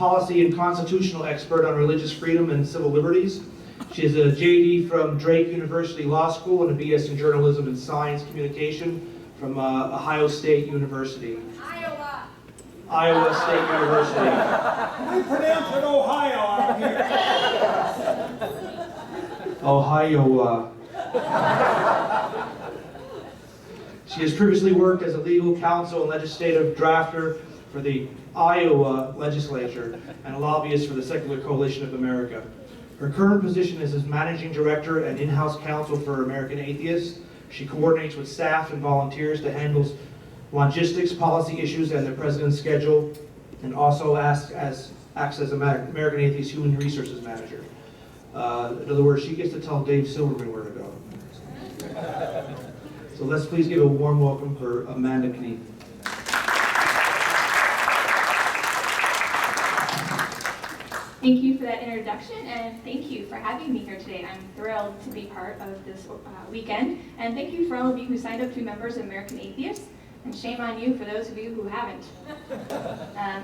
policy and constitutional expert on religious freedom and civil liberties. She has a JD from Drake University Law School and a BS in Journalism and Science Communication from Ohio State University. Iowa State University. We pronounce it Ohio out here. Ohio. She has previously worked as a legal counsel and legislative drafter for the Iowa legislature and a lobbyist for the Secular Coalition of America. Her current position is as managing director and in-house counsel for American Atheist. She coordinates with staff and volunteers to handle logistics, policy issues, and the president's schedule, and also acts as American Atheist Human Resources Manager. In other words, she gets to tell Dave Silverman where to go. So let's please give a warm welcome for Amanda Knief. Thank you for that introduction, and thank you for having me here today. I'm thrilled to be part of this weekend, and thank you for all of you who signed up to be members of American Atheist, and shame on you for those of you who haven't.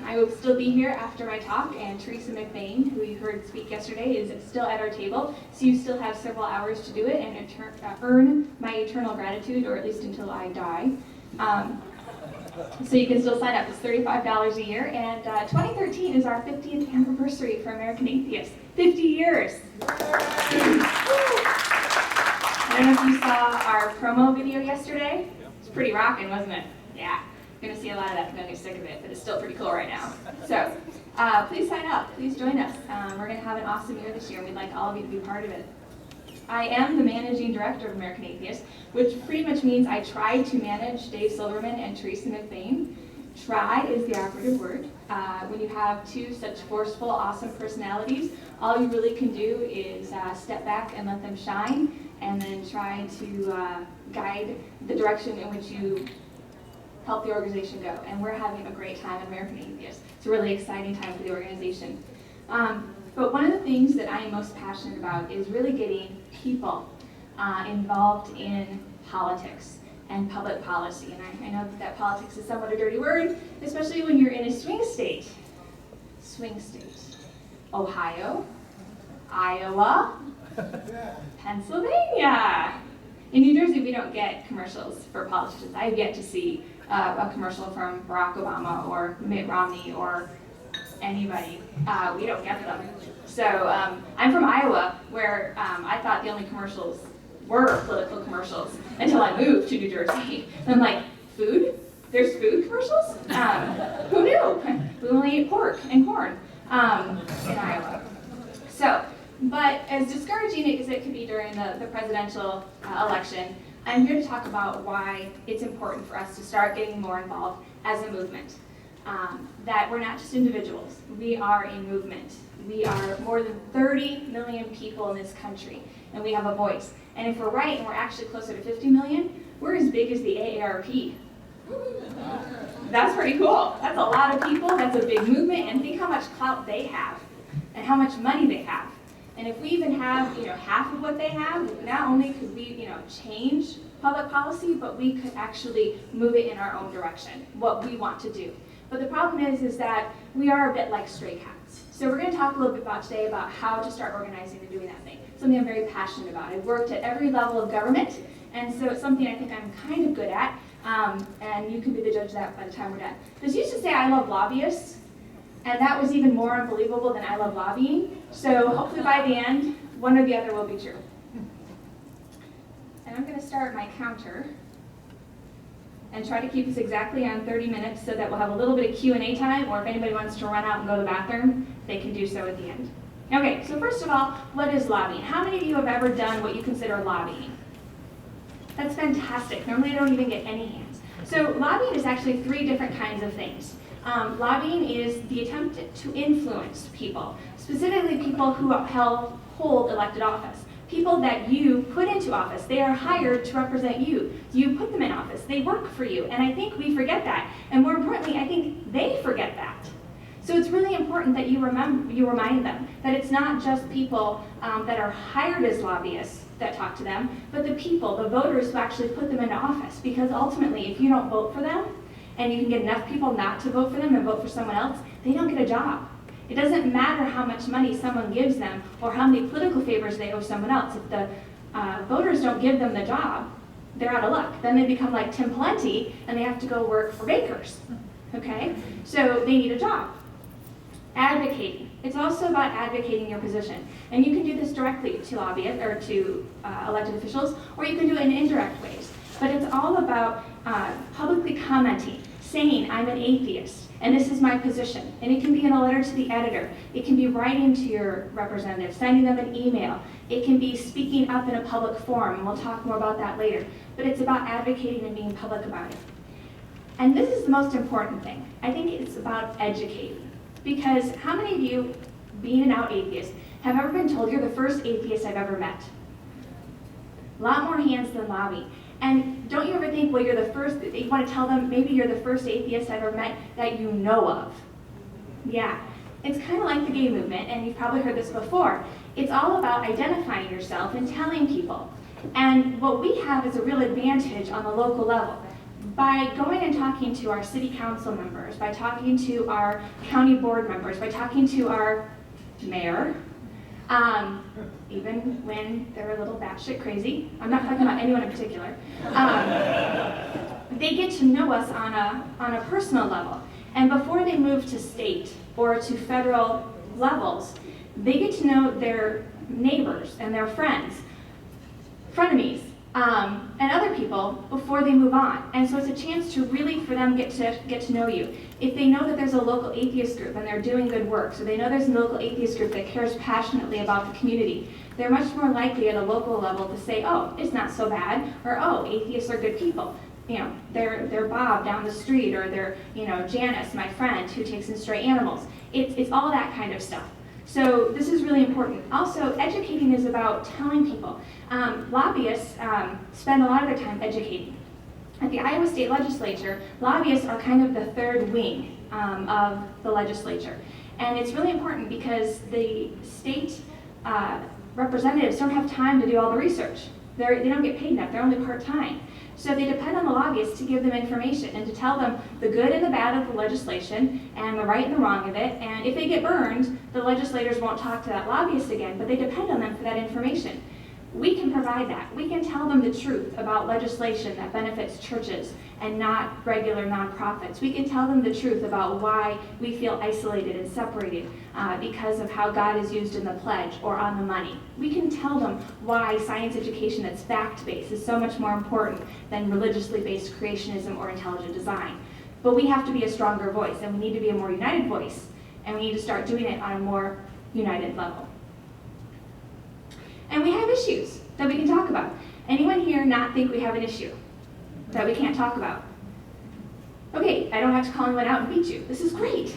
I will still be here after my talk, and Teresa McBain, who you heard speak yesterday, is still at our table, so you still have several hours to do it and earn my eternal gratitude, or at least until I die. So you can still sign up. It's $35 a year, and 2013 is our 50th anniversary for American Atheist. 50 years! I don't know if you saw our promo video yesterday. It's pretty rocking, wasn't it? Yeah. You're going to see a lot of that. I'm going to get sick of it, but it's still pretty cool right now. So please sign up. Please join us. We're going to have an awesome year this year, and we'd like all of you to be part of it. I am the managing director of American Atheist, which pretty much means I try to manage Dave Silverman and Teresa McBain. Try is the operative word. When you have two such forceful, awesome personalities, all you really can do is step back and let them shine, and then try to guide the direction in which you help the organization go. And we're having a great time at American Atheist. It's a really exciting time for the organization. But one of the things that I am most passionate about is really getting people involved in politics and public policy. And I know that politics is somewhat a dirty word, especially when you're in a swing state. Swing state. Ohio, Iowa, Pennsylvania. In New Jersey, we don't get commercials for politicians. I have yet to see a commercial from Barack Obama or Mitt Romney or anybody. We don't get them. So I'm from Iowa, where I thought the only commercials were political commercials until I moved to New Jersey. And I'm like, food? There's food commercials? Who knew? We only eat pork and corn in Iowa. So, but as discouraging as it could be during the presidential election, I'm here to talk about why it's important for us to start getting more involved as a movement. That we're not just individuals, we are a movement. We are more than 30 million people in this country, and we have a voice. And if we're right, and we're actually closer to 50 million, we're as big as the AARP. That's pretty cool. That's a lot of people, that's a big movement, and think how much clout they have, and how much money they have. And if we even have, half of what they have, not only could we, change public policy, but we could actually move it in our own direction, what we want to do. But the problem is that we are a bit like stray cats. So we're going to talk a little bit today about how to start organizing and doing that thing. Something I'm very passionate about. I've worked at every level of government, and so it's something I think I'm kind of good at, and you can be the judge of that by the time we're done. This used to say I love lobbyists, and that was even more unbelievable than I love lobbying. So hopefully by the end, one or the other will be true. And I'm going to start my counter and try to keep this exactly on 30 minutes so that we'll have a little bit of Q&A time, or if anybody wants to run out and go to the bathroom, they can do so at the end. Okay, so first of all, what is lobbying? How many of you have ever done what you consider lobbying? That's fantastic. Normally I don't even get any hands. So lobbying is actually three different kinds of things. Lobbying is the attempt to influence people, specifically people who hold elected office. People that you put into office. They are hired to represent you. You put them in office. They work for you. And I think we forget that. And more importantly, I think they forget that. So it's really important that you remind them that it's not just people that are hired as lobbyists that talk to them, but the people, the voters who actually put them into office. Because ultimately, if you don't vote for them, and you can get enough people not to vote for them and vote for someone else, they don't get a job. It doesn't matter how much money someone gives them or how many political favors they owe someone else. If the voters don't give them the job, they're out of luck. Then they become like Tim Pawlenty and they have to go work for bakers, okay? So they need a job. Advocating. It's also about advocating your position. And you can do this directly to lobbyists or to elected officials, or you can do it in indirect ways. But it's all about publicly commenting, saying, I'm an atheist, and this is my position. And it can be in a letter to the editor. It can be writing to your representative, sending them an email. It can be speaking up in a public forum, and we'll talk more about that later. But it's about advocating and being public about it. And this is the most important thing. I think it's about educating. Because how many of you, being an out atheist, have ever been told you're the first atheist I've ever met? A lot more hands than lobby. And don't you ever think, well, you're the first, you want to tell them maybe you're the first atheist I've ever met that you know of? Yeah, it's kind of like the gay movement, and you've probably heard this before. It's all about identifying yourself and telling people. And what we have is a real advantage on the local level. By going and talking to our city council members, by talking to our county board members, by talking to our mayor, even when they're a little batshit crazy, I'm not talking about anyone in particular, they get to know us on a personal level. And before they move to state or to federal levels, they get to know their neighbors and their friends, frenemies, and other people before they move on. And so it's a chance to really, for them, get to know you. If they know that there's a local atheist group and they're doing good work, so they know there's a local atheist group that cares passionately about the community, they're much more likely at a local level to say, oh, it's not so bad, or oh, atheists are good people. You know, they're Bob down the street, or they're, you know, Janice, my friend, who takes in stray animals. It's all that kind of stuff. So this is really important. Also, educating is about telling people. Lobbyists spend a lot of their time educating. At the Iowa State Legislature, lobbyists are kind of the third wing of the legislature. And it's really important because the state representatives don't have time to do all the research. They don't get paid enough, they're only part-time. So they depend on the lobbyists to give them information and to tell them the good and the bad of the legislation and the right and the wrong of it. And if they get burned, the legislators won't talk to that lobbyist again, but they depend on them for that information. We can provide that. We can tell them the truth about legislation that benefits churches and not regular nonprofits. We can tell them the truth about why we feel isolated and separated because of how God is used in the pledge or on the money. We can tell them why science education that's fact-based is so much more important than religiously based creationism or intelligent design. But we have to be a stronger voice, and we need to be a more united voice, and we need to start doing it on a more united level. And we have issues that we can talk about. Anyone here not think we have an issue that we can't talk about? Okay, I don't have to call anyone out and beat you. This is great.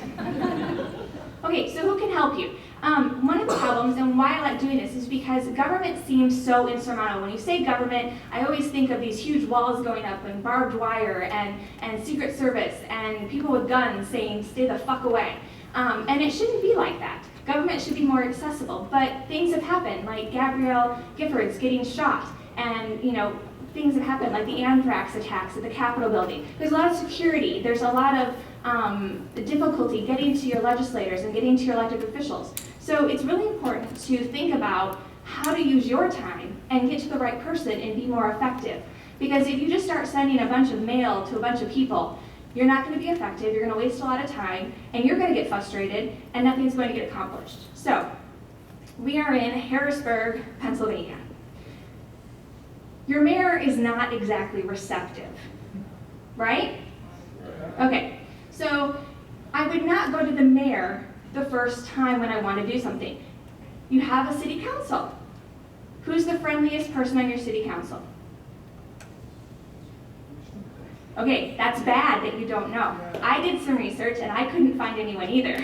Okay, so who can help you? One of the problems, and why I like doing this, is because government seems so insurmountable. When you say government, I always think of these huge walls going up and barbed wire and Secret Service and people with guns saying, stay the fuck away. And it shouldn't be like that. Government should be more accessible, but things have happened, like Gabrielle Giffords getting shot, and things have happened, like the anthrax attacks at the Capitol building. There's a lot of security. There's a lot of difficulty getting to your legislators and getting to your elected officials. So it's really important to think about how to use your time and get to the right person and be more effective. Because if you just start sending a bunch of mail to a bunch of people, you're not going to be effective, you're going to waste a lot of time, and you're going to get frustrated, and nothing's going to get accomplished. So, we are in Harrisburg, Pennsylvania. Your mayor is not exactly receptive, right? Okay, so I would not go to the mayor the first time when I want to do something. You have a city council. Who's the friendliest person on your city council? Okay, that's bad that you don't know. I did some research and I couldn't find anyone either.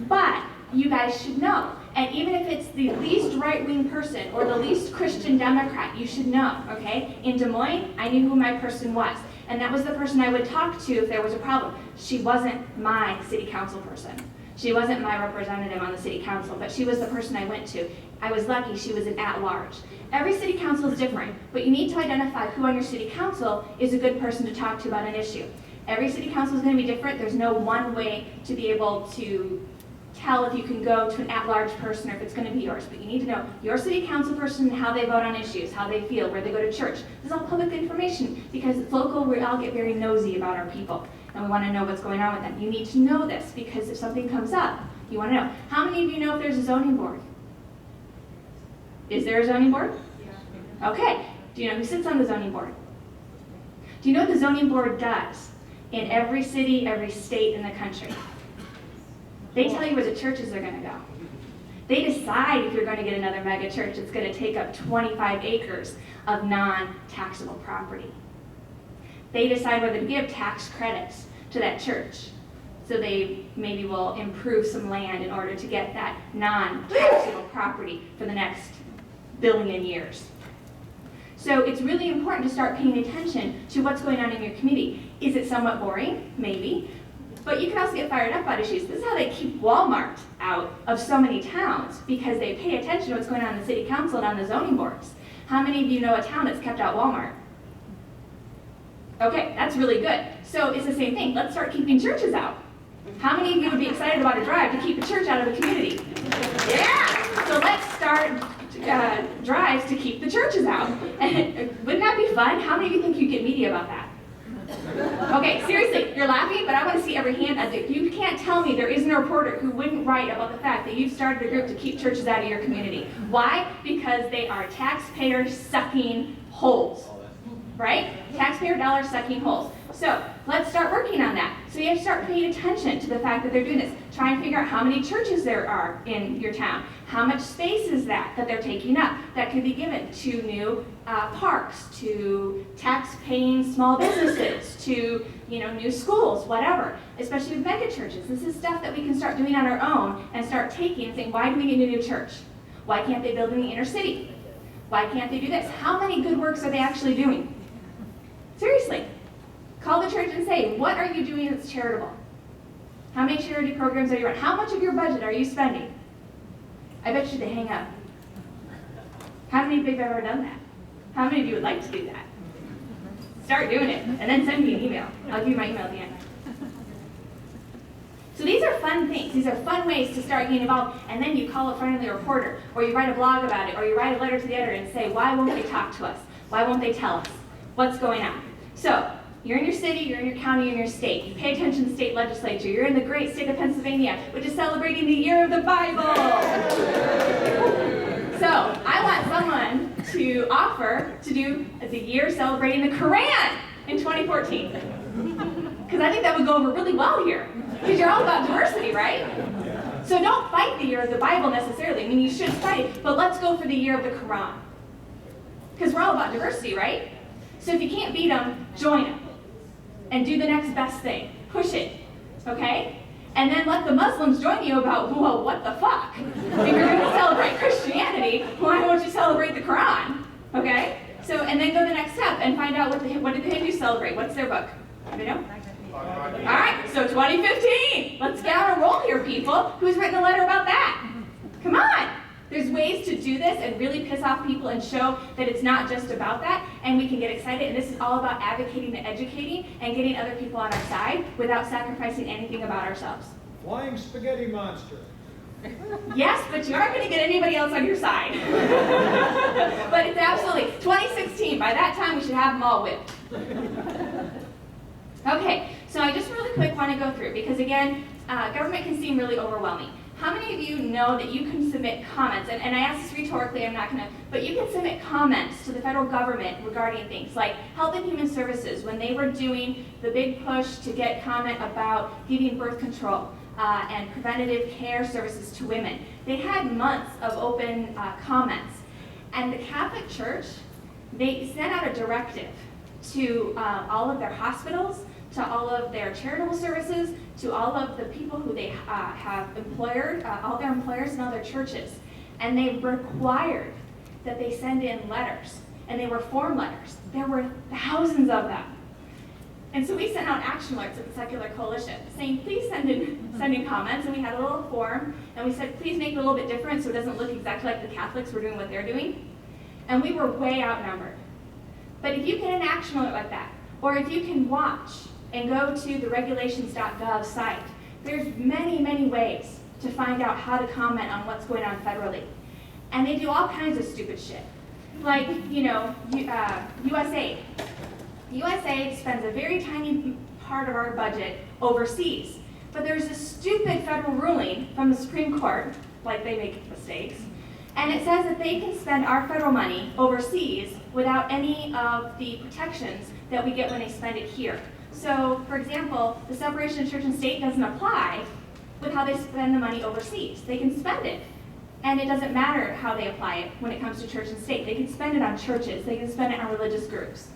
But you guys should know. And even if it's the least right-wing person or the least Christian Democrat, you should know, okay? In Des Moines, I knew who my person was. And that was the person I would talk to if there was a problem. She wasn't my city council person. She wasn't my representative on the city council, but she was the person I went to. I was lucky she was an at-large. Every city council is different, but you need to identify who on your city council is a good person to talk to about an issue. Every city council is going to be different. There's no one way to be able to tell if you can go to an at-large person or if it's going to be yours. But you need to know your city council person, how they vote on issues, how they feel, where they go to church. This is all public information because it's local. We all get very nosy about our people and we want to know what's going on with them. You need to know this because if something comes up, you want to know. How many of you know if there's a zoning board? Is there a zoning board? Yeah. Okay. Do you know who sits on the zoning board? Do you know what the zoning board does in every city, every state in the country? They tell you where the churches are going to go. They decide if you're going to get another mega church, it's going to take up 25 acres of non-taxable property. They decide whether to give tax credits to that church. So they maybe will improve some land in order to get that non-taxable property for the next billion years. So it's really important to start paying attention to what's going on in your community. Is it somewhat boring? Maybe. But you can also get fired up about issues. This is how they keep Walmart out of so many towns, because they pay attention to what's going on in the city council and on the zoning boards. How many of you know a town that's kept out Walmart? Okay, that's really good. So it's the same thing. Let's start keeping churches out. How many of you would be excited about a drive to keep a church out of the community? Yeah! So let's start drives to keep the churches out. And wouldn't that be fun? How many of you think you'd get media about that? Okay, seriously, you're laughing, but I want to see every hand up there. You can't tell me there isn't a reporter who wouldn't write about the fact that you've started a group to keep churches out of your community. Why? Because they are taxpayer-sucking holes, right? Taxpayer dollar-sucking holes. So let's start working on that. So you have to start paying attention to the fact that they're doing this. Try and figure out how many churches there are in your town. How much space is that they're taking up that could be given to new parks, to tax-paying small businesses, to new schools, whatever. Especially with mega churches. This is stuff that we can start doing on our own and start taking and saying, why do we need a new church? Why can't they build in the inner city? Why can't they do this? How many good works are they actually doing? Seriously. Call the church and say, what are you doing that's charitable? How many charity programs are you running? How much of your budget are you spending? I bet you they hang up. How many of you have ever done that? How many of you would like to do that? Start doing it, and then send me an email. I'll give you my email at the end. So these are fun things. These are fun ways to start getting involved, and then you call a friendly reporter, or you write a blog about it, or you write a letter to the editor and say, why won't they talk to us? Why won't they tell us? What's going on? So, you're in your city, you're in your county, you're in your state. You pay attention to the state legislature. You're in the great state of Pennsylvania, which is celebrating the year of the Bible. So I want someone to offer to do the year celebrating the Quran in 2014. Because I think that would go over really well here. Because you're all about diversity, right? So don't fight the year of the Bible necessarily. I mean, you should fight it, but let's go for the year of the Quran. Because we're all about diversity, right? So if you can't beat them, join them. And do the next best thing. Push it, okay? And then let the Muslims join you about, well, what the fuck? If you're going to celebrate Christianity, why won't you celebrate the Quran, okay? So, and then go the next step and find out what did the Hindus celebrate? What's their book? Anybody know? All right, so 2015. Let's get on a roll here, people. Who's written a letter about that? Come on. There's ways to do this and really piss off people and show that it's not just about that, and we can get excited. And this is all about advocating and educating and getting other people on our side without sacrificing anything about ourselves. Flying spaghetti monster. Yes, but you aren't going to get anybody else on your side. But it's absolutely 2016. By that time, we should have them all whipped. Okay, so I just really quick want to go through, because again, government can seem really overwhelming. How many of you know that you can submit comments, and I ask this rhetorically, I'm not going to, but you can submit comments to the federal government regarding things like Health and Human Services, when they were doing the big push to get comment about giving birth control and preventative care services to women. They had months of open comments. And the Catholic Church, they sent out a directive to all of their hospitals, to all of their charitable services, to all of the people who they have employed, all their employers and all their churches. And they required that they send in letters, and they were form letters. There were thousands of them. And so we sent out action alerts at the Secular Coalition saying, please send in comments, and we had a little form, and we said, please make it a little bit different so it doesn't look exactly like the Catholics were doing what they're doing. And we were way outnumbered. But if you get an action alert like that, or if you can watch and go to the regulations.gov site, there's many, many ways to find out how to comment on what's going on federally. And they do all kinds of stupid shit. Like, USAID. USAID spends a very tiny part of our budget overseas. But there's this stupid federal ruling from the Supreme Court, like they make mistakes, and it says that they can spend our federal money overseas without any of the protections that we get when they spend it here. So, for example, the separation of church and state doesn't apply with how they spend the money overseas. They can spend it, and it doesn't matter how they apply it when it comes to church and state. They can spend it on churches, they can spend it on religious groups.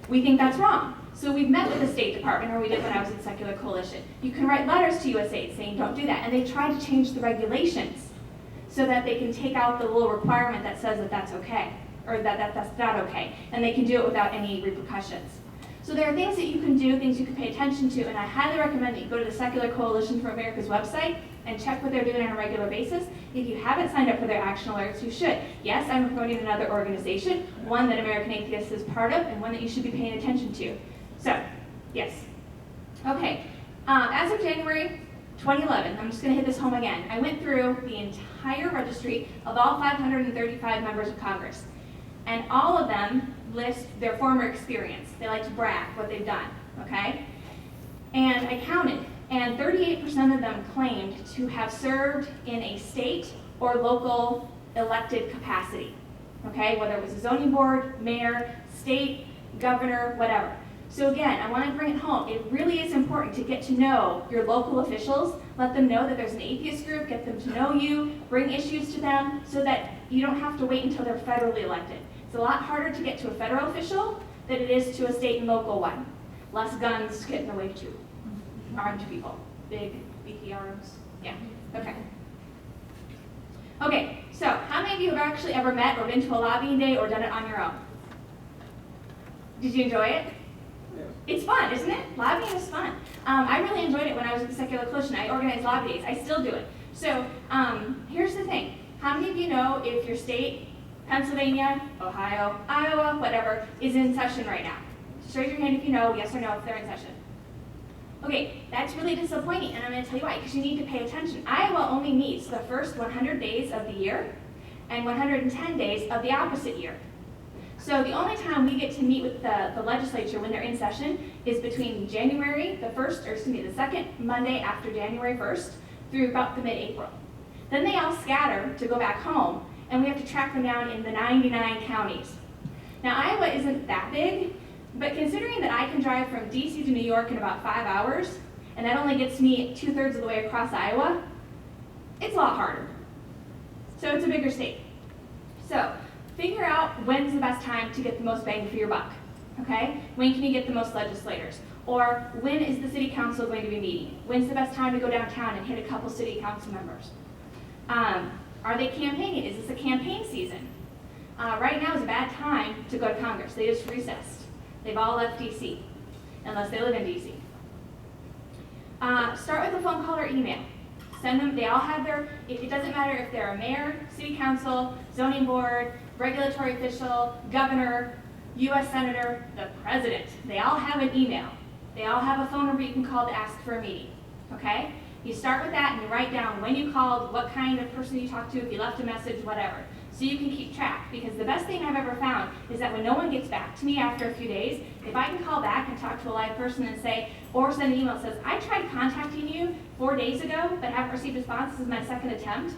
We think that's wrong. So we've met with the State Department, or we did when I was in Secular Coalition. You can write letters to USAID saying don't do that, and they try to change the regulations so that they can take out the little requirement that says that that's okay, or that that's not okay, and they can do it without any repercussions. So there are things that you can do, things you can pay attention to, and I highly recommend that you go to the Secular Coalition for America's website and check what they're doing on a regular basis. If you haven't signed up for their action alerts, you should. Yes, I'm promoting another organization, one that American Atheist is part of, and one that you should be paying attention to. So, yes. Okay, as of January 2011, I'm just going to hit this home again. I went through the entire registry of all 535 members of Congress, and all of them list their former experience. They like to brag what they've done, okay? And I counted, and 38% of them claimed to have served in a state or local elected capacity, okay? Whether it was a zoning board, mayor, state, governor, whatever. So again, I want to bring it home. It really is important to get to know your local officials, let them know that there's an atheist group, get them to know you, bring issues to them so that you don't have to wait until they're federally elected. It's a lot harder to get to a federal official than it is to a state and local one. Less guns get in the way too. Armed people, big, beefy arms. Yeah, okay. Okay, so how many of you have actually ever met or been to a lobbying day or done it on your own? Did you enjoy it? It's fun, isn't it? Lobbying is fun. I really enjoyed it when I was at the Secular Coalition. I organized lobby days. I still do it. So here's the thing. How many of you know if your state, Pennsylvania, Ohio, Iowa, whatever, is in session right now? Just raise your hand if you know, yes or no, if they're in session. Okay, that's really disappointing, and I'm going to tell you why, because you need to pay attention. Iowa only meets the first 100 days of the year and 110 days of the opposite year. So the only time we get to meet with the legislature when they're in session is between January the 1st, or excuse me, the second Monday after January 1st through about the mid-April. Then they all scatter to go back home, and we have to track them down in the 99 counties. Now Iowa isn't that big, but considering that I can drive from DC to New York in about 5 hours, and that only gets me 2/3 of the way across Iowa, it's a lot harder. So it's a bigger state. So figure out when's the best time to get the most bang for your buck, okay? When can you get the most legislators? Or when is the city council going to be meeting? When's the best time to go downtown and hit a couple city council members? Are they campaigning? Is this a campaign season? Right now is a bad time to go to Congress. They just recessed. They've all left DC, unless they live in DC. Start with a phone call or email. Send them, they all have their, it doesn't matter if they're a mayor, city council, zoning board, regulatory official, governor, US senator, the president. They all have an email. They all have a phone number you can call to ask for a meeting, okay? You start with that and you write down when you called, what kind of person you talked to, if you left a message, whatever. So you can keep track, because the best thing I've ever found is that when no one gets back to me after a few days, if I can call back and talk to a live person and say, or send an email that says, I tried contacting you 4 days ago, but haven't received a response, this is my second attempt,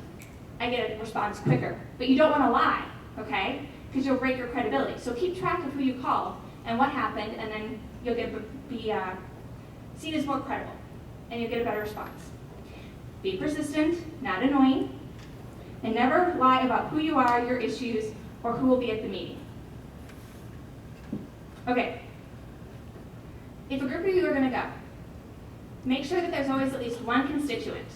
I get a response quicker. But you don't want to lie, okay? Because you'll break your credibility. So keep track of who you called and what happened, and then you'll be seen as more credible, and you'll get a better response. Be persistent, not annoying, and never lie about who you are, your issues, or who will be at the meeting. Okay. If a group of you are going to go, make sure that there's always at least one constituent.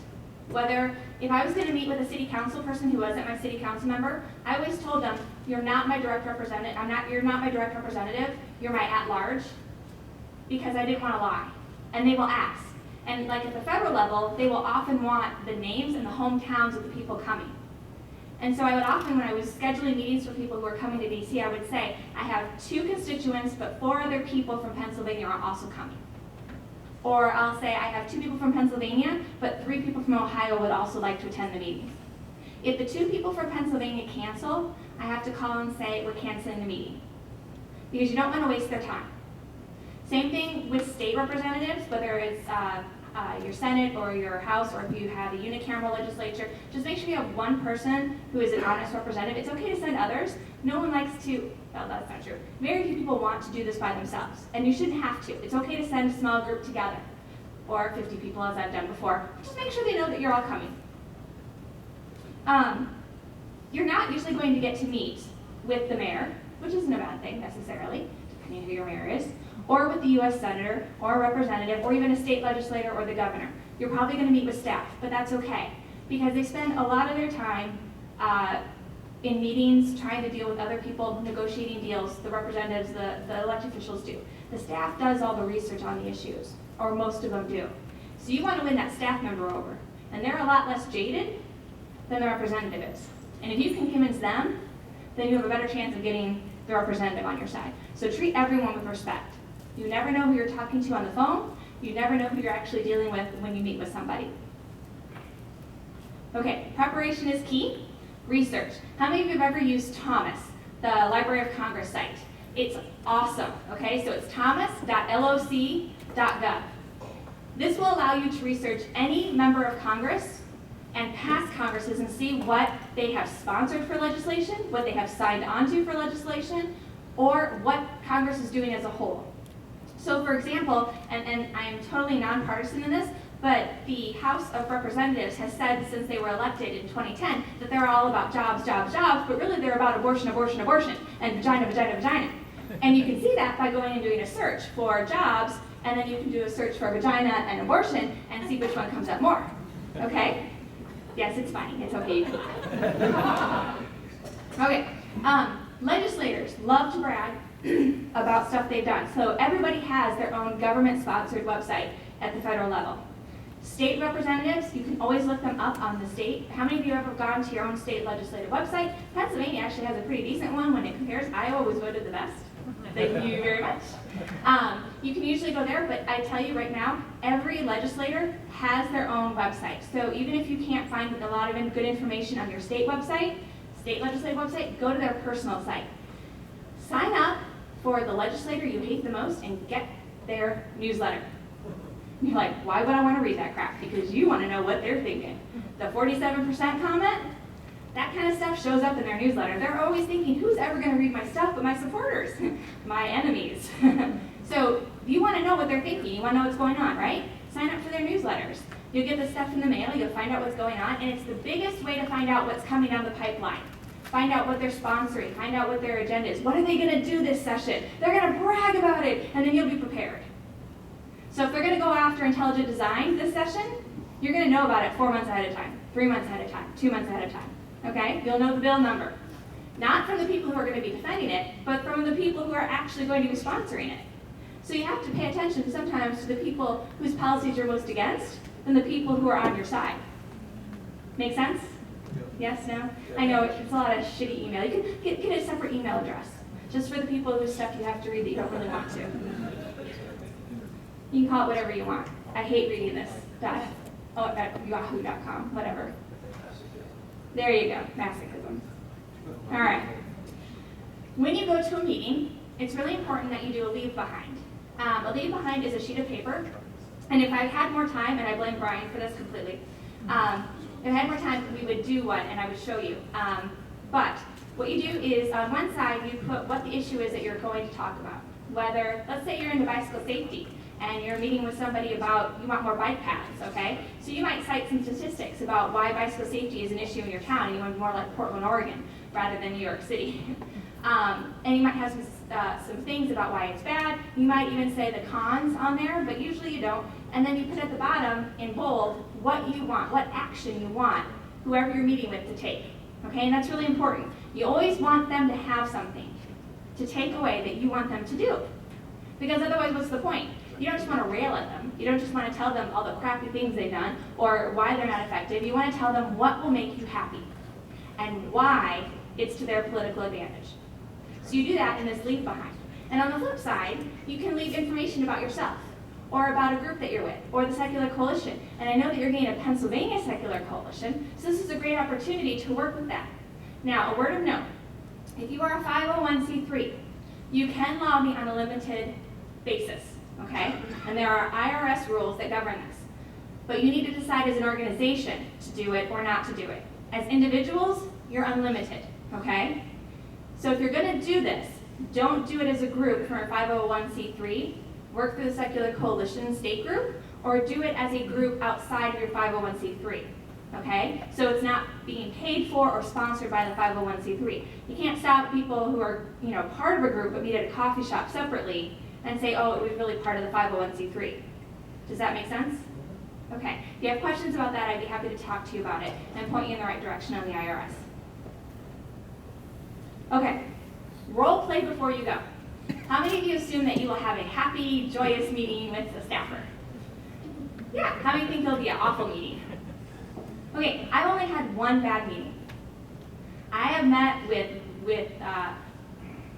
Whether, if I was going to meet with a city council person who wasn't my city council member, I always told them, you're not my direct representative, you're not my direct representative, you're my at-large, because I didn't want to lie. And they will ask. And like at the federal level, they will often want the names and the hometowns of the people coming. And so I would often, when I was scheduling meetings for people who were coming to DC, I would say, I have 2 constituents, but 4 other people from Pennsylvania are also coming. Or I'll say I have 2 people from Pennsylvania, but 3 people from Ohio would also like to attend the meeting. If the 2 people from Pennsylvania cancel, I have to call and say we're canceling the meeting, because you don't want to waste their time. Same thing with state representatives, whether it's your Senate or your House, or if you have a unicameral legislature. Just make sure you have one person who is an honest representative. It's okay to send others. No one likes to, well, that's not true. Very few people want to do this by themselves, and you shouldn't have to. It's okay to send a small group together, or 50 people as I've done before. Just make sure they know that you're all coming. You're not usually going to get to meet with the mayor, which isn't a bad thing necessarily, depending on who your mayor is, or with the US Senator, or a representative, or even a state legislator or the governor. You're probably going to meet with staff, but that's okay, because they spend a lot of their time in meetings trying to deal with other people, negotiating deals. The representatives, the elected officials do. The staff does all the research on the issues, or most of them do. So you want to win that staff member over, and they're a lot less jaded than the representative is. And if you can convince them, then you have a better chance of getting the representative on your side. So treat everyone with respect. You never know who you're talking to on the phone. You never know who you're actually dealing with when you meet with somebody. Okay, preparation is key. Research. How many of you have ever used Thomas, the Library of Congress site? It's awesome, okay? So it's thomas.loc.gov. This will allow you to research any member of Congress and past Congresses and see what they have sponsored for legislation, what they have signed onto for legislation, or what Congress is doing as a whole. So for example, and I am totally nonpartisan in this, but the House of Representatives has said since they were elected in 2010 that they're all about jobs, jobs, jobs, but really they're about abortion, abortion, abortion, and vagina, vagina, vagina. And you can see that by going and doing a search for jobs, and then you can do a search for vagina and abortion and see which one comes up more, okay? Yes, it's funny, it's okay. Okay, legislators love to brag about stuff they've done. So everybody has their own government-sponsored website at the federal level. State representatives, you can always look them up on the state. How many of you have ever gone to your own state legislative website? Pennsylvania actually has a pretty decent one when it compares. Iowa was voted the best. Thank you very much. You can usually go there, but I tell you right now, every legislator has their own website. So even if you can't find a lot of good information on your state website, state legislative website, go to their personal site. Sign up for the legislator you hate the most and get their newsletter. You're like, why would I want to read that crap? Because you want to know what they're thinking. The 47% comment, that kind of stuff shows up in their newsletter. They're always thinking, who's ever going to read my stuff but my supporters, my enemies. So you want to know what they're thinking. You want to know what's going on, right? Sign up for their newsletters. You'll get the stuff in the mail. You'll find out what's going on. And it's the biggest way to find out what's coming down the pipeline. Find out what they're sponsoring. Find out what their agenda is. What are they going to do this session? They're going to brag about it, and then you'll be prepared. So if they're going to go after intelligent design this session, you're going to know about it 4 months ahead of time, 3 months ahead of time, 2 months ahead of time. Okay? You'll know the bill number. Not from the people who are going to be defending it, but from the people who are actually going to be sponsoring it. So you have to pay attention sometimes to the people whose policies you're most against than the people who are on your side. Make sense? Yes, no? I know it's a lot of shitty email. You can get a separate email address just for the people whose stuff you have to read that you don't really want to. You can call it whatever you want. I hate reading this. At yahoo.com, whatever. There you go, masochism. All right. When you go to a meeting, it's really important that you do a leave behind. A leave behind is a sheet of paper. And if I had more time, and I blame Brian for this completely, if I had more time, we would do one, and I would show you. But what you do is, on one side, you put what the issue is that you're going to talk about. Whether, let's say you're into bicycle safety, and you're meeting with somebody about, you want more bike paths, okay? So you might cite some statistics about why bicycle safety is an issue in your town, and you want to be more like Portland, Oregon, rather than New York City. And you might have some things about why it's bad. You might even say the cons on there, but usually you don't. And then you put at the bottom, in bold, what you want, what action you want whoever you're meeting with to take, okay? And that's really important. You always want them to have something to take away that you want them to do. Because otherwise, what's the point? You don't just want to rail at them. You don't just want to tell them all the crappy things they've done or why they're not effective. You want to tell them what will make you happy and why it's to their political advantage. So you do that in this leave behind. And on the flip side, you can leave information about yourself. or about a group that you're with, or the Secular Coalition. And I know that you're getting a Pennsylvania Secular Coalition, so this is a great opportunity to work with that. Now, a word of note, if you are a 501c3, you can lobby on a limited basis, okay? And there are IRS rules that govern this. But you need to decide as an organization to do it or not to do it. As individuals, you're unlimited, okay? So if you're gonna do this, don't do it as a group from a 501c3, work for the Secular Coalition state group, or do it as a group outside of your 501c3, okay? So it's not being paid for or sponsored by the 501c3. You can't stop people who are, part of a group but meet at a coffee shop separately and say, oh, it was really part of the 501c3. Does that make sense? Okay. If you have questions about that, I'd be happy to talk to you about it and point you in the right direction on the IRS. Okay. Role play before you go. How many of you assume that you will have a happy, joyous meeting with a staffer? Yeah. How many think it'll be an awful meeting? Okay. I've only had one bad meeting. I have met with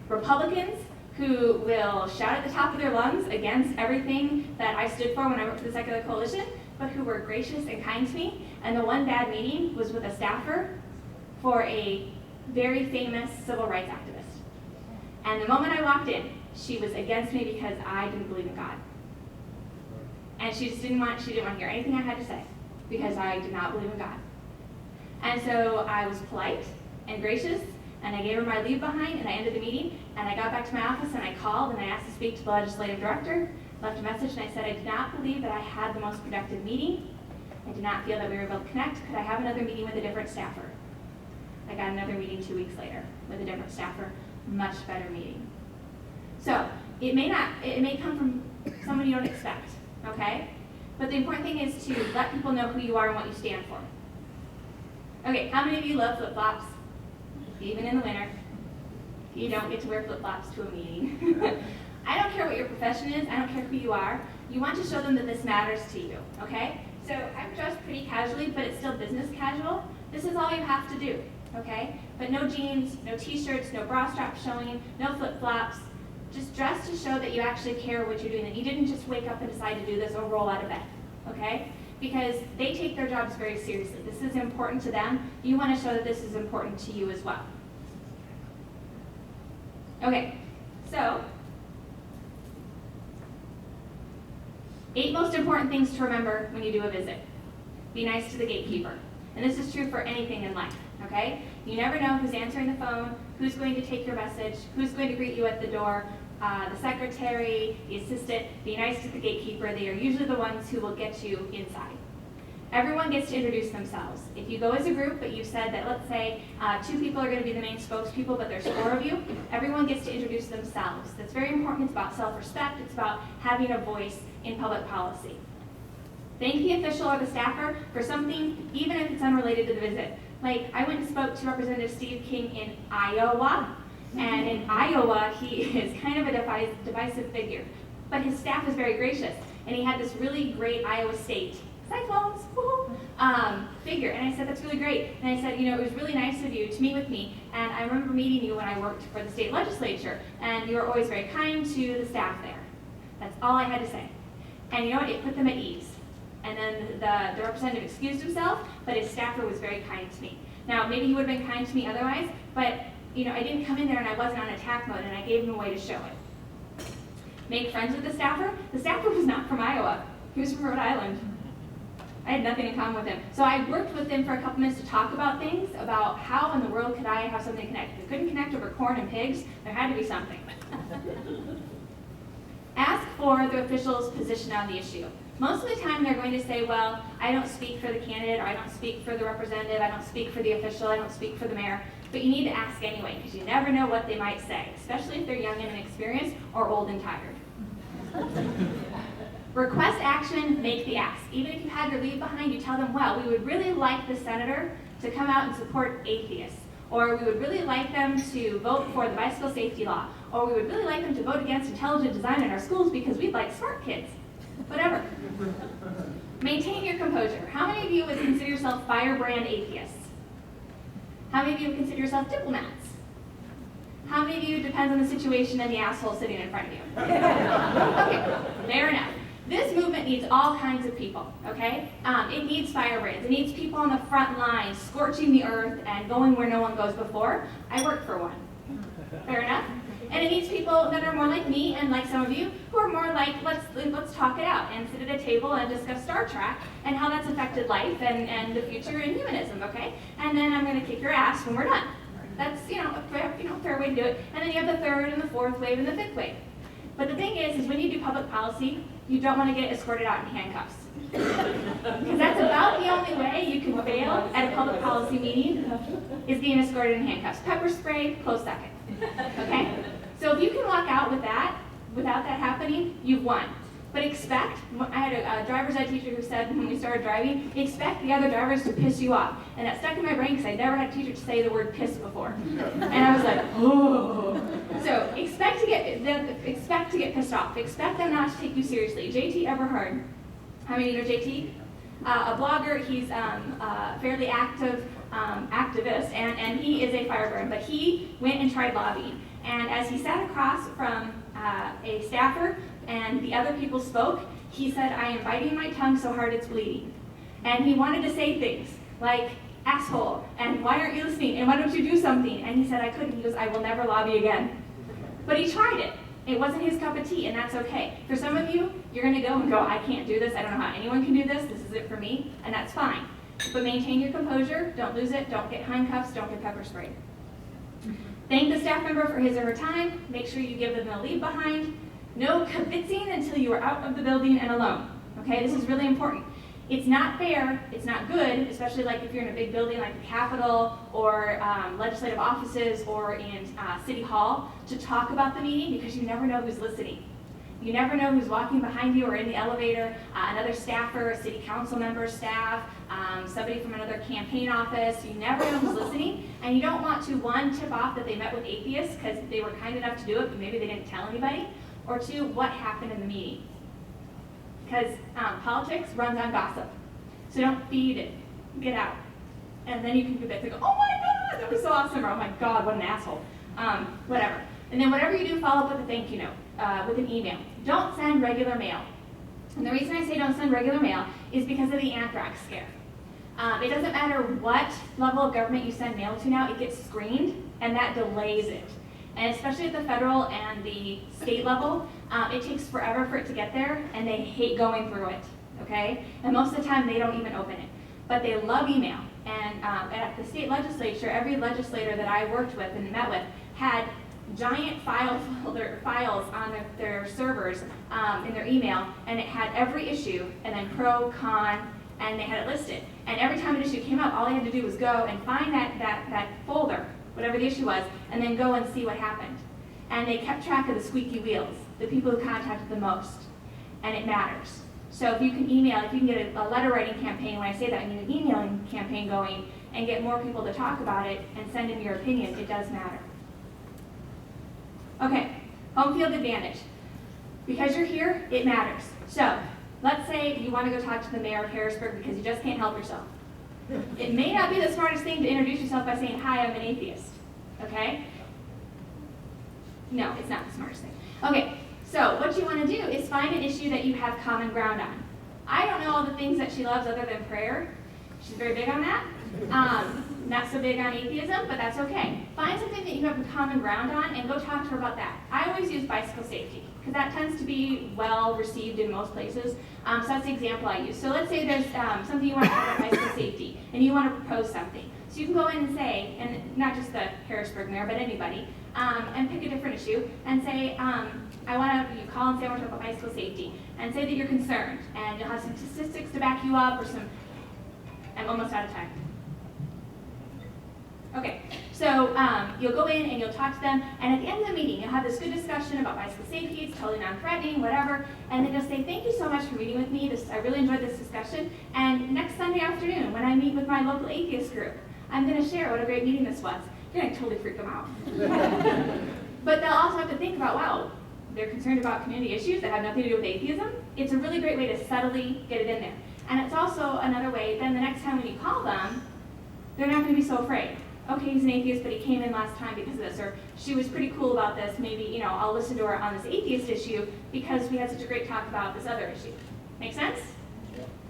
Republicans who will shout at the top of their lungs against everything that I stood for when I worked for the Secular Coalition, but who were gracious and kind to me. And the one bad meeting was with a staffer for a very famous civil rights activist. And the moment I walked in, she was against me because I didn't believe in God. And she didn't want to hear anything I had to say because I did not believe in God. And so I was polite and gracious, and I gave her my leave behind, and I ended the meeting, and I got back to my office, and I called, and I asked to speak to the legislative director, left a message, and I said I did not believe that I had the most productive meeting. I did not feel that we were able to connect. Could I have another meeting with a different staffer? I got another meeting 2 weeks later with a different staffer, much better meeting. So it may come from someone you don't expect, okay? But the important thing is to let people know who you are and what you stand for. Okay, how many of you love flip-flops? Even in the winter, you don't get to wear flip-flops to a meeting. I don't care what your profession is, I don't care who you are. You want to show them that this matters to you, okay? So I'm dressed pretty casually, but it's still business casual. This is all you have to do, okay? But no jeans, no t-shirts, no bra straps showing, no flip-flops. Just dress to show that you actually care what you're doing, that you didn't just wake up and decide to do this or roll out of bed, okay? Because they take their jobs very seriously. This is important to them. You want to show that this is important to you as well. Okay, so 8 most important things to remember when you do a visit. Be nice to the gatekeeper. And this is true for anything in life, okay? You never know who's answering the phone, who's going to take your message, who's going to greet you at the door, the secretary, the assistant. Be nice to the gatekeeper. They are usually the ones who will get you inside. Everyone gets to introduce themselves. If you go as a group, but you said that, let's say, 2 people are going to be the main spokespeople, but there's 4 of you, everyone gets to introduce themselves. That's very important. It's about self-respect. It's about having a voice in public policy. Thank the official or the staffer for something, even if it's unrelated to the visit. Like, I went and spoke to Representative Steve King in Iowa, and in Iowa, he is kind of a divisive figure. But his staff is very gracious, and he had this really great Iowa State cyclones figure, and I said, that's really great. And I said, it was really nice of you to meet with me, and I remember meeting you when I worked for the state legislature, and you were always very kind to the staff there. That's all I had to say. And you know what? It put them at ease. And then the representative excused himself, but his staffer was very kind to me. Now, maybe he would have been kind to me otherwise, but I didn't come in there and I wasn't on attack mode, and I gave him a way to show it. Make friends with the staffer. The staffer was not from Iowa. He was from Rhode Island. I had nothing in common with him. So I worked with him for a couple minutes to talk about things, about how in the world could I have something to connect. If we couldn't connect over corn and pigs, there had to be something. Ask for the official's position on the issue. Most of the time they're going to say, well, I don't speak for the candidate, or I don't speak for the representative, I don't speak for the official, I don't speak for the mayor. But you need to ask anyway, because you never know what they might say, especially if they're young and inexperienced or old and tired. Request action, make the ask. Even if you had your leave behind, you tell them, well, we would really like the senator to come out and support atheists, or we would really like them to vote for the bicycle safety law, or we would really like them to vote against intelligent design in our schools because we'd like smart kids. Whatever. Maintain your composure. How many of you would consider yourself firebrand atheists? How many of you would consider yourself diplomats? How many of you depends on the situation and the asshole sitting in front of you? Okay, fair enough. This movement needs all kinds of people, okay? It needs firebrands. It needs people on the front lines, scorching the earth and going where no one goes before. I work for one. Fair enough? And it needs people that are more like me and like some of you who are more like, let's talk it out and sit at a table and discuss Star Trek and how that's affected life and the future in humanism, okay? And then I'm going to kick your ass when we're done. That's, a fair way to do it. And then you have the third and the fourth wave and the fifth wave. But the thing is when you do public policy, you don't want to get escorted out in handcuffs. Because that's about the only way you can fail at a public policy meeting is being escorted in handcuffs. Pepper spray, close second. Okay? So if you can walk out with that, without that happening, you've won. But expect, I had a driver's ed teacher who said when we started driving, expect the other drivers to piss you off. And that stuck in my brain because I never had a teacher to say the word piss before. And I was like, oh. So expect to get pissed off. Expect them not to take you seriously. JT Everhard, how many know JT? A blogger, he's fairly active activist, and he is a firebrand, but he went and tried lobbying. And as he sat across from a staffer and the other people spoke, he said, I am biting my tongue so hard it's bleeding. And he wanted to say things like, asshole, and why aren't you listening, and why don't you do something? And he said, I couldn't. He goes, I will never lobby again. But he tried it. It wasn't his cup of tea, and that's okay. For some of you, you're going to go and go, I can't do this. I don't know how anyone can do this. This is it for me, and that's fine. But maintain your composure. Don't lose it. Don't get handcuffs. Don't get pepper sprayed. Thank the staff member for his or her time. Make sure you give them the leave behind. No kibitzing until you are out of the building and alone. Okay, this is really important. It's not fair, it's not good, especially like if you're in a big building like the Capitol or legislative offices or in City Hall, to talk about the meeting because you never know who's listening. You never know who's walking behind you or in the elevator, another staffer, a city council member, staff, somebody from another campaign office. You never know who's listening, and you don't want to, one, tip off that they met with atheists because they were kind enough to do it, but maybe they didn't tell anybody, or two, what happened in the meeting. Because politics runs on gossip. So don't feed it, get out. And then you can go back and go, oh my God, that was so awesome, or oh my God, what an asshole. Whatever. And then whatever you do, follow up with a thank you note, with an email. Don't send regular mail. And the reason I say don't send regular mail is because of the anthrax scare. It doesn't matter what level of government you send mail to now, it gets screened, and that delays it. And especially at the federal and the state level, it takes forever for it to get there, and they hate going through it, okay? And most of the time, they don't even open it. But they love email. And at the state legislature, every legislator that I worked with and met with had giant files on their servers in their email, and it had every issue, and then pro, con, and they had it listed. And every time an issue came up, all they had to do was go and find that folder, whatever the issue was, and then go and see what happened. And they kept track of the squeaky wheels, the people who contacted the most, and it matters. So if you can email, if you can get a letter writing campaign, when I say that, I mean an emailing campaign going, and get more people to talk about it and send in your opinion, it does matter. Okay, home field advantage. Because you're here, it matters. So let's say you want to go talk to the mayor of Harrisburg because you just can't help yourself. It may not be the smartest thing to introduce yourself by saying, hi, I'm an atheist, okay? No, it's not the smartest thing. Okay, so what you want to do is find an issue that you have common ground on. I don't know all the things that she loves other than prayer. She's very big on that. Not so big on atheism, but that's okay. Find something that you have common ground on and go talk to her about that. I always use bicycle safety because that tends to be well received in most places. So that's the example I use. So let's say there's something you want to talk about bicycle safety and you want to propose something. So you can go in and say, and not just the Harrisburg mayor, but anybody, and pick a different issue and say, you call and say I want to talk about bicycle safety and say that you're concerned and you'll have some statistics to back you up or I'm almost out of time. Okay, so you'll go in and you'll talk to them, and at the end of the meeting, you'll have this good discussion about bicycle safety. It's totally non-threatening, whatever, and then you'll say, thank you so much for meeting with me. I really enjoyed this discussion, and next Sunday afternoon, when I meet with my local atheist group, I'm going to share what a great meeting this was. You're going to totally freak them out. But they'll also have to think about, wow, they're concerned about community issues that have nothing to do with atheism. It's a really great way to subtly get it in there. And it's also another way, then the next time when you call them, they're not going to be so afraid. okay, he's an atheist, but he came in last time because of this, or she was pretty cool about this, maybe, you know, I'll listen to her on this atheist issue because we had such a great talk about this other issue. Make sense?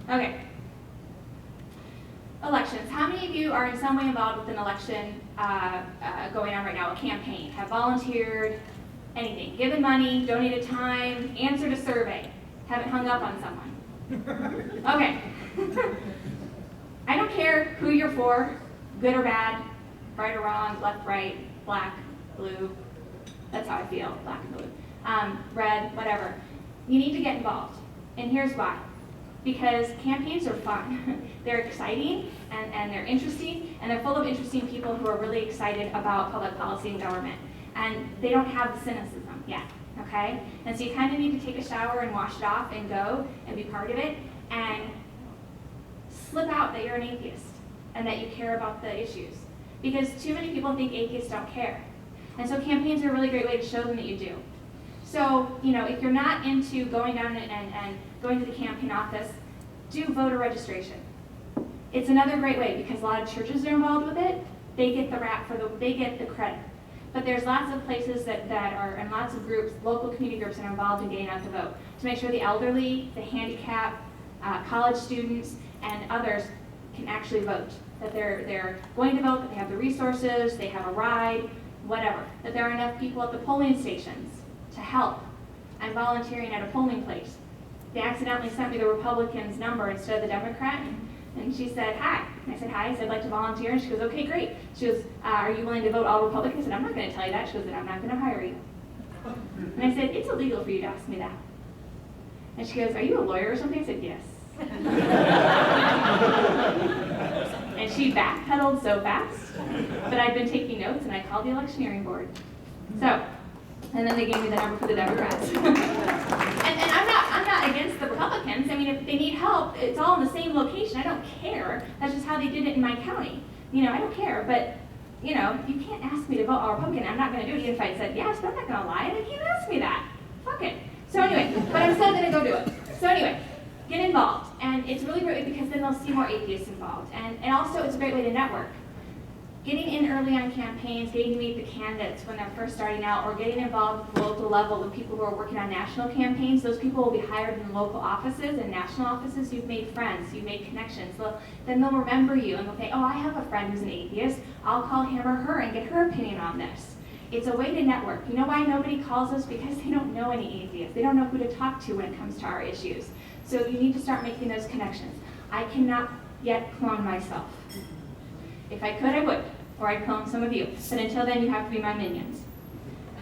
Okay. Elections. How many of you are in some way involved with an election going on right now, a campaign? Have volunteered, anything? Given money, donated time, answered a survey, haven't hung up on someone? Okay. I don't care who you're for, good or bad, right or wrong, left, right, black, blue. That's how I feel, black and blue. Red, whatever. You need to get involved. And here's why. Because campaigns are fun. They're exciting and they're interesting, and they're full of interesting people who are really excited about public policy and government. And they don't have the cynicism yet, okay? And so you kind of need to take a shower and wash it off and go and be part of it and slip out that you're an atheist and that you care about the issues. Because too many people think atheists don't care. And so campaigns are a really great way to show them that you do. So, you know, if you're not into going down and going to the campaign office, do voter registration. It's another great way because a lot of churches are involved with it. They get the rap they get the credit. But there's lots of places that are, and lots of groups, local community groups that are involved in getting out to vote to make sure the elderly, the handicapped, college students, and others can actually vote. That they're going to vote, that they have the resources, they have a ride, whatever. That there are enough people at the polling stations to help. I'm volunteering at a polling place. They accidentally sent me the Republican's number instead of the Democrat, and she said, hi. And I said, hi, I said, I'd like to volunteer, and she goes, okay, great. She goes, are you willing to vote all Republicans? I said, I'm not gonna tell you that. She goes, then I'm not gonna hire you. And I said, it's illegal for you to ask me that. And she goes, are you a lawyer or something? I said, yes. And she backpedaled so fast, but I'd been taking notes, and I called the electioneering board. So, and then they gave me the number for the Democrats. and I'm not against the Republicans. I mean, if they need help, it's all in the same location. I don't care. That's just how they did it in my county. You know, I don't care. But, you know, you can't ask me to vote all Republican. I'm not going to do it even if I said yes, but I'm not going to lie. They can't ask me that. Fuck it. So anyway, but I'm still going to go do it. So anyway, get involved. And it's really great because then they'll see more atheists involved. And also, it's a great way to network. Getting in early on campaigns, getting to meet the candidates when they're first starting out, or getting involved at the local level with people who are working on national campaigns, those people will be hired in local offices and national offices. You've made friends, you've made connections. Then they'll remember you and they'll say, oh, I have a friend who's an atheist. I'll call him or her and get her opinion on this. It's a way to network. You know why nobody calls us? Because they don't know any atheists. They don't know who to talk to when it comes to our issues. So you need to start making those connections. I cannot yet clone myself. If I could, I would, or I'd clone some of you. But until then, you have to be my minions.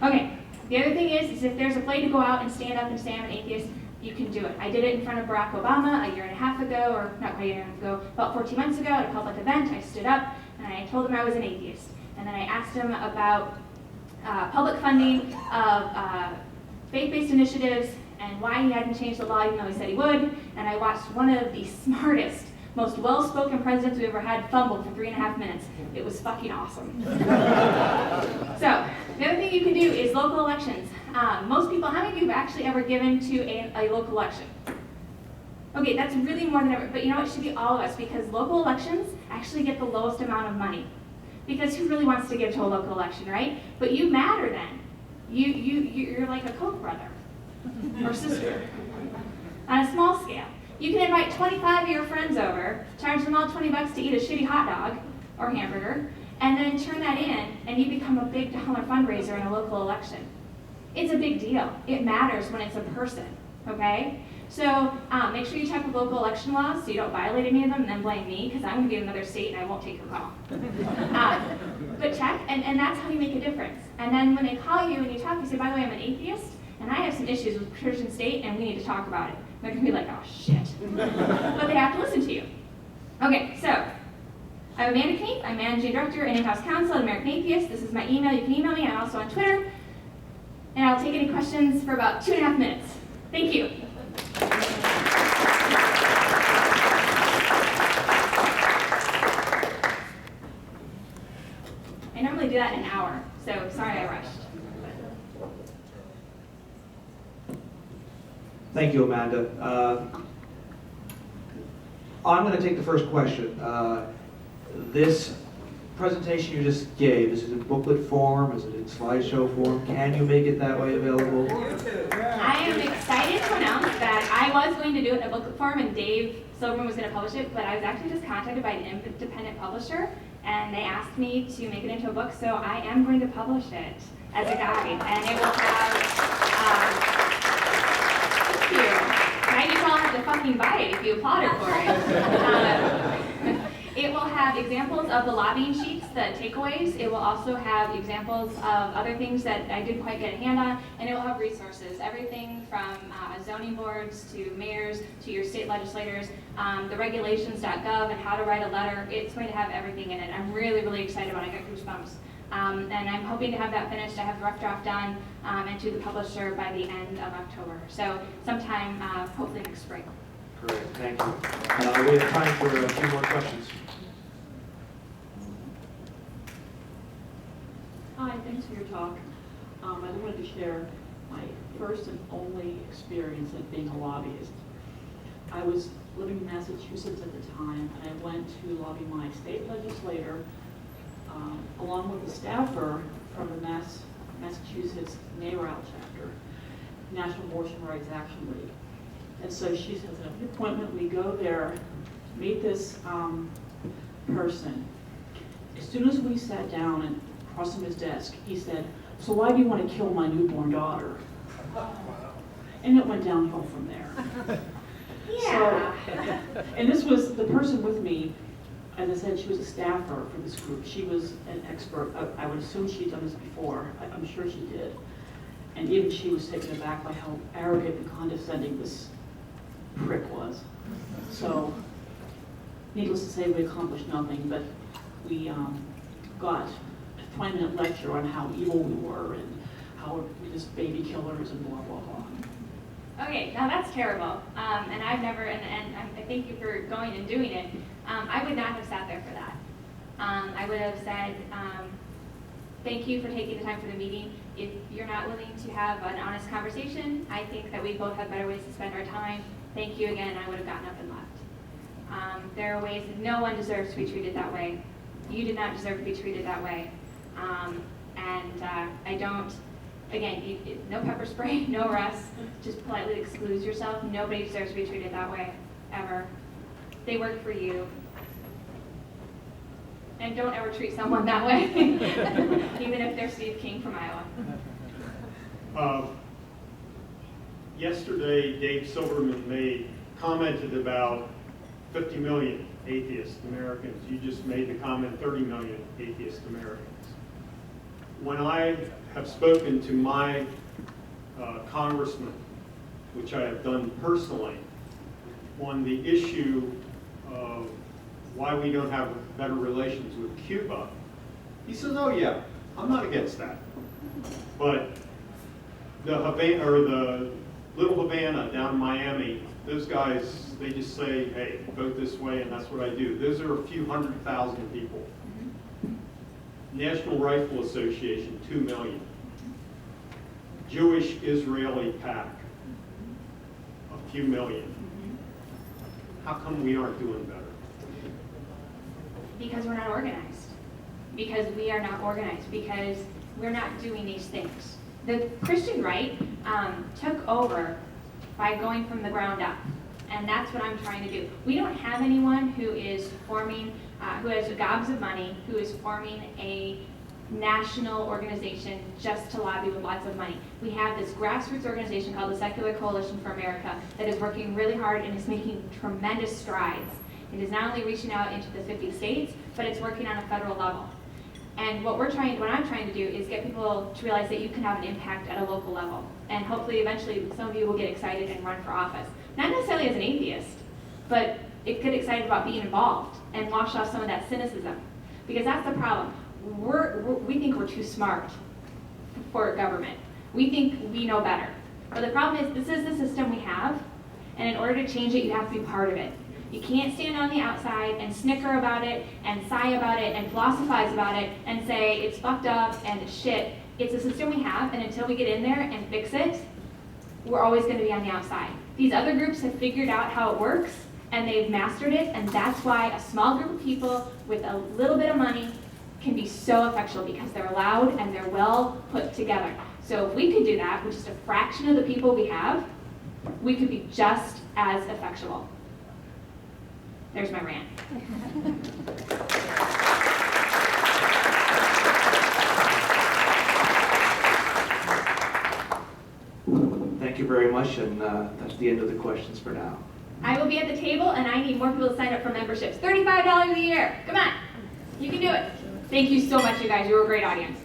Okay, the other thing is if there's a way to go out and stand up and say I'm an atheist, you can do it. I did it in front of Barack Obama a year and a half ago, or not quite a year and a half ago, about 14 months ago at a public event. I stood up and I told him I was an atheist. And then I asked him about public funding of faith-based initiatives and why he hadn't changed the law even though he said he would. And I watched one of the smartest, most well-spoken presidents we've ever had fumble for 3.5 minutes. It was fucking awesome. So, the other thing you can do is local elections. Most people, how many of you have actually ever given to a local election? Okay, that's really more than ever, but you know what, it should be all of us because local elections actually get the lowest amount of money. Because who really wants to give to a local election, right? But you matter then. You're like a Koch brother or sister on a small scale. You can invite 25 of your friends over, charge them all $20 to eat a shitty hot dog or hamburger, and then turn that in, and you become a big dollar fundraiser in a local election. It's a big deal. It matters when it's a person, okay? So make sure you check with local election laws so you don't violate any of them and then blame me, because I'm going to be in another state and I won't take your call. But check, and that's how you make a difference. And then when they call you and you talk, you say, by the way, I'm an atheist, and I have some issues with church and state, and we need to talk about it. They're going to be like, oh, shit. But they have to listen to you. Okay, so I'm Amanda Knief. I'm Managing Director and In-House Counsel at American Atheist. This is my email. You can email me. I'm also on Twitter. And I'll take any questions for about 2.5 minutes. Thank you. I normally do that in an hour, so sorry I rushed. Thank you, Amanda. I'm going to take the first question. This presentation you just gave, is it in booklet form? Is it in slideshow form? Can you make it that way available? I am excited to announce that I was going to do it in a booklet form and Dave Silverman was going to publish it, but I was actually just contacted by an independent publisher and they asked me to make it into a book, so I am going to publish it as a guide, and it will have, thank you. Now you all have to fucking buy it if you applauded for it. It will have examples of the lobbying sheets, the takeaways. It will also have examples of other things that I didn't quite get a hand on, and it will have resources, everything from zoning boards to mayors to your state legislators, the regulations.gov and how to write a letter. It's going to have everything in it. I'm really, really excited about it. I got goosebumps. And I'm hoping to have that finished. I have the rough draft done and to the publisher by the end of October. So sometime, hopefully next spring. Great, thank you. We have time for a few more questions. Hi, thanks for your talk. I wanted to share my first and only experience of being a lobbyist. I was living in Massachusetts at the time, and I went to lobby my state legislator along with a staffer from the Massachusetts NARAL chapter, National Abortion Rights Action League. And so she says, at an appointment, we go there, meet this person. As soon as we sat down and across from his desk, he said, "So why do you want to kill my newborn daughter?" And it went downhill from there. Yeah. So, and this was the person with me, as I said, she was a staffer for this group. She was an expert. I would assume she'd done this before. I'm sure she did. And even she was taken aback by how arrogant and condescending this prick was. So, needless to say, we accomplished nothing, but we got a 20-minute lecture on how evil we were and how we're just baby killers and blah, blah, blah. Okay, now that's terrible. And I've never, and I thank you for going and doing it. I would not have sat there for that. I would have said, thank you for taking the time for the meeting. If you're not willing to have an honest conversation, I think that we both have better ways to spend our time. Thank you again, I would have gotten up and left. There are ways that no one deserves to be treated that way. You did not deserve to be treated that way. I don't, again, no pepper spray, no arrests, just politely excuse yourself. Nobody deserves to be treated that way, ever. They work for you. And don't ever treat someone that way, even if they're Steve King from Iowa. Yesterday, Dave Silverman commented about 50 million atheist Americans. You just made the comment 30 million atheist Americans. When I have spoken to my congressman, which I have done personally, on the issue of why we don't have better relations with Cuba, he says, "Oh yeah, I'm not against that. But the Havana, or the Little Havana down in Miami, those guys, they just say, hey, vote this way, and that's what I do. Those are a few 100,000 people. National Rifle Association, 2 million. Jewish Israeli PAC, a few million. How come we aren't doing better?" Because we're not organized. Because we are not organized. Because we're not doing these things. The Christian right took over by going from the ground up. And that's what I'm trying to do. We don't have anyone who is forming, who has gobs of money, who is forming a national organization just to lobby with lots of money. We have this grassroots organization called the Secular Coalition for America that is working really hard and is making tremendous strides. It is not only reaching out into the 50 states, but it's working on a federal level. And what I'm trying to do is get people to realize that you can have an impact at a local level. And hopefully, eventually, some of you will get excited and run for office. Not necessarily as an atheist, but get excited about being involved and wash off some of that cynicism. Because that's the problem. We think we're too smart for government. We think we know better. But the problem is, this is the system we have, and in order to change it, you have to be part of it. You can't stand on the outside and snicker about it and sigh about it and philosophize about it and say it's fucked up and it's shit. It's a system we have, and until we get in there and fix it, we're always going to be on the outside. These other groups have figured out how it works, and they've mastered it, and that's why a small group of people with a little bit of money can be so effectual because they're loud and they're well put together. So if we could do that with just a fraction of the people we have, we could be just as effectual. There's my rant. Thank you very much, and that's the end of the questions for now. I will be at the table, and I need more people to sign up for memberships. $35 a year. Come on. You can do it. Thank you so much, you guys. You were a great audience.